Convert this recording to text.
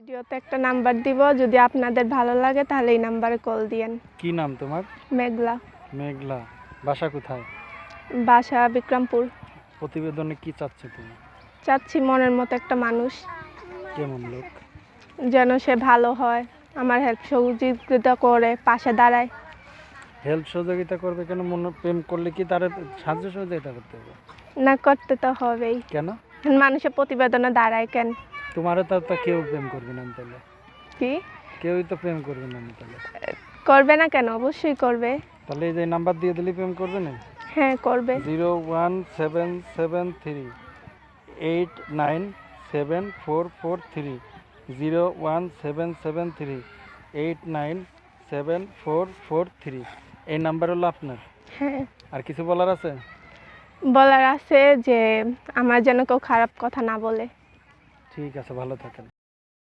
ভিডিওতে একটা নাম্বার দিব, যদি আপনাদের ভালো লাগে তাহলে এই নাম্বারে কল দিয়েন। কি নাম তোমার? মেঘলা। মেঘলা। বাসা কোথায়? বাসা বিক্রমপুর। প্রতিবেদনে কি চাচ্ছে তুমি? চাচ্ছি মনের মতো একটা মানুষ, কেমন লোক? যেন সে ভালো হয়, আমার হেল্প সহযোগিতা করে, পাশে দাঁড়ায়। হেল্প সহযোগিতা করবে কেন? মনে প্রেম করলে কি তার সাহায্য সহযোগিতা করতে হবে? না, করতে তো হবেই। কেন? মানুষের প্রতিবেদনে দাঁড়ায় কেন? তোমারও তো কেউ প্রেম করবে না তাহলে? কি কেউই তো প্রেম করবে না তাহলে? করবে না কেন? অবশ্যই করবে। তাহলে এই যে নাম্বার দিয়ে দিলে প্রেম করবে না? হ্যাঁ, করবে। 01773897443, 01773897443। এই নাম্বার হলো আপনার? হ্যাঁ। আর কিছু বলার আছে? বলার আছে যে আমার যেন কেউ খারাপ কথা না বলে। ঠিক আছে, ভালো থাকেন।